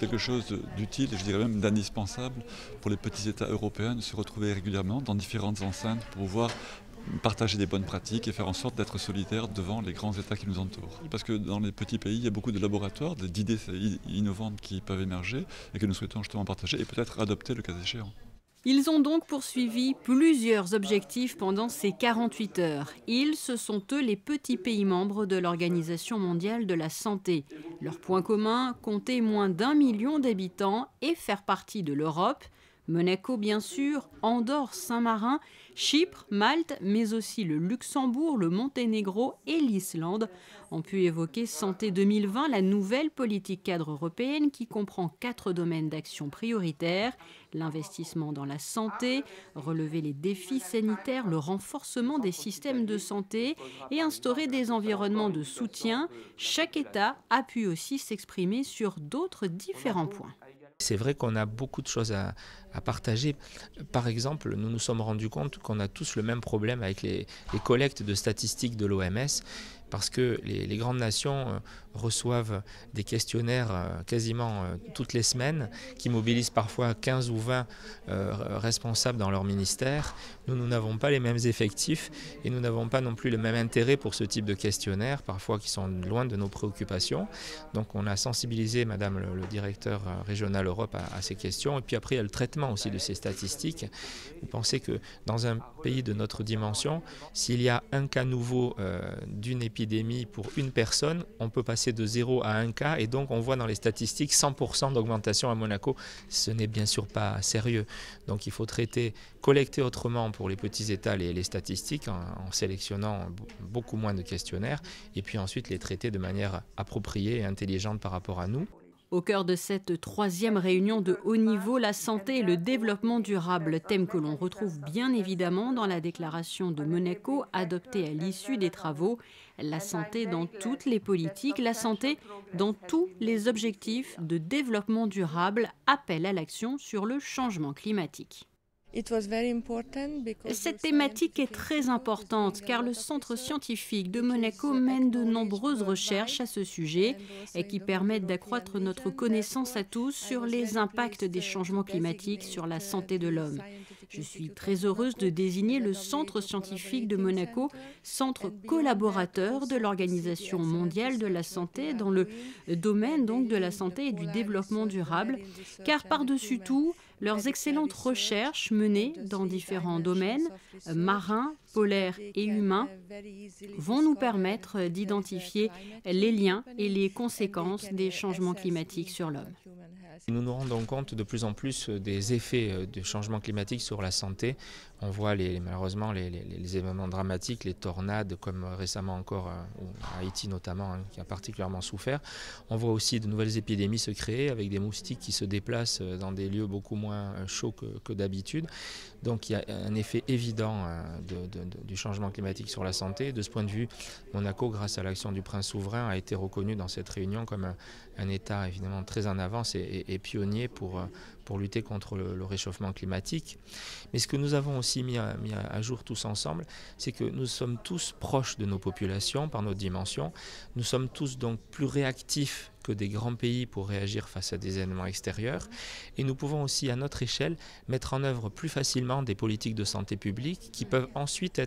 quelque chose d'utile, et je dirais même d'indispensable pour les petits États européens de se retrouver régulièrement dans différentes enceintes pour pouvoir partager des bonnes pratiques et faire en sorte d'être solidaires devant les grands États qui nous entourent. Parce que dans les petits pays, il y a beaucoup de laboratoires, d'idées innovantes qui peuvent émerger et que nous souhaitons justement partager et peut-être adopter le cas échéant. Ils ont donc poursuivi plusieurs objectifs pendant ces 48 heures. Ils, ce sont eux les petits pays membres de l'Organisation mondiale de la santé. Leur point commun, compter moins d'1 million d'habitants et faire partie de l'Europe. Monaco bien sûr, Andorre, Saint-Marin, Chypre, Malte, mais aussi le Luxembourg, le Monténégro et l'Islande ont pu évoquer Santé 2020, la nouvelle politique cadre européenne qui comprend 4 domaines d'action prioritaires: l'investissement dans la santé, relever les défis sanitaires, le renforcement des systèmes de santé et instaurer des environnements de soutien. Chaque État a pu aussi s'exprimer sur d'autres différents points. C'est vrai qu'on a beaucoup de choses à partager. Par exemple, nous nous sommes rendus compte qu'on a tous le même problème avec les collectes de statistiques de l'OMS, parce que les grandes nations reçoivent des questionnaires quasiment toutes les semaines, qui mobilisent parfois 15 ou 20 responsables dans leur ministère. Nous n'avons pas les mêmes effectifs et nous n'avons pas non plus le même intérêt pour ce type de questionnaires, parfois qui sont loin de nos préoccupations. Donc on a sensibilisé Madame le directeur régional Europe à ces questions. Et puis après, il y a le traitement aussi de ces statistiques. Vous pensez que dans un pays de notre dimension, s'il y a un cas nouveau d'une épidémie pour une personne, on peut passer de 0 à 1 cas et donc on voit dans les statistiques 100% d'augmentation à Monaco. Ce n'est bien sûr pas sérieux. Donc il faut collecter autrement pour les petits États les statistiques en sélectionnant beaucoup moins de questionnaires et puis ensuite les traiter de manière appropriée et intelligente par rapport à nous. Au cœur de cette 3e réunion de haut niveau, la santé et le développement durable, thème que l'on retrouve bien évidemment dans la déclaration de Monaco adoptée à l'issue des travaux. La santé dans toutes les politiques, la santé dans tous les objectifs de développement durable, appel à l'action sur le changement climatique. Cette thématique est très importante car le centre scientifique de Monaco mène de nombreuses recherches à ce sujet et qui permettent d'accroître notre connaissance à tous sur les impacts des changements climatiques sur la santé de l'homme. Je suis très heureuse de désigner le centre scientifique de Monaco, centre collaborateur de l'Organisation mondiale de la santé dans le domaine donc de la santé et du développement durable, car par-dessus tout, leurs excellentes recherches menées dans différents domaines, marins, polaires et humains, vont nous permettre d'identifier les liens et les conséquences des changements climatiques sur l'homme. Nous nous rendons compte de plus en plus des effets du changement climatique sur la santé. On voit malheureusement les événements dramatiques, les tornades, comme récemment encore à Haïti notamment, qui a particulièrement souffert. On voit aussi de nouvelles épidémies se créer avec des moustiques qui se déplacent dans des lieux beaucoup moins chauds que d'habitude. Donc il y a un effet évident du changement climatique sur la santé. De ce point de vue, Monaco, grâce à l'action du prince souverain, a été reconnu dans cette réunion comme un État évidemment très en avance et pionnier pour lutter contre le réchauffement climatique. Mais ce que nous avons aussi mis à jour tous ensemble, c'est que nous sommes tous proches de nos populations par notre dimension. Nous sommes tous donc plus réactifs que des grands pays pour réagir face à des événements extérieurs. Et nous pouvons aussi, à notre échelle, mettre en œuvre plus facilement des politiques de santé publique qui peuvent ensuite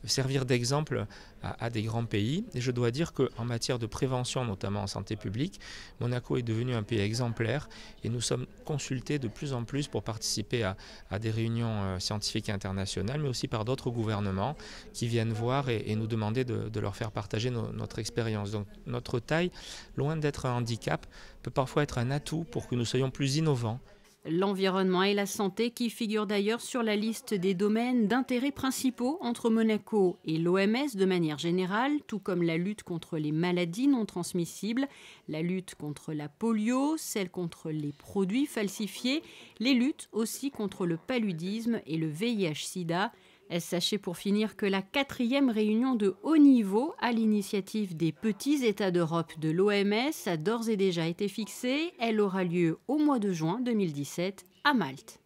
servir d'exemple à des grands pays. Et je dois dire qu'en matière de prévention, notamment en santé publique, Monaco est devenu un pays exemplaire et nous sommes consultés de plus en plus pour participer à des réunions scientifiques internationales, mais aussi par d'autres gouvernements qui viennent voir et nous demander de leur faire partager notre expérience. Donc notre taille, loin d'être un handicap, peut parfois être un atout pour que nous soyons plus innovants. L'environnement et la santé qui figurent d'ailleurs sur la liste des domaines d'intérêt principaux entre Monaco et l'OMS de manière générale, tout comme la lutte contre les maladies non transmissibles, la lutte contre la polio, celle contre les produits falsifiés, les luttes aussi contre le paludisme et le VIH-Sida. Sachez pour finir que la 4e réunion de haut niveau à l'initiative des petits États d'Europe de l'OMS a d'ores et déjà été fixée. Elle aura lieu au mois de juin 2017 à Malte.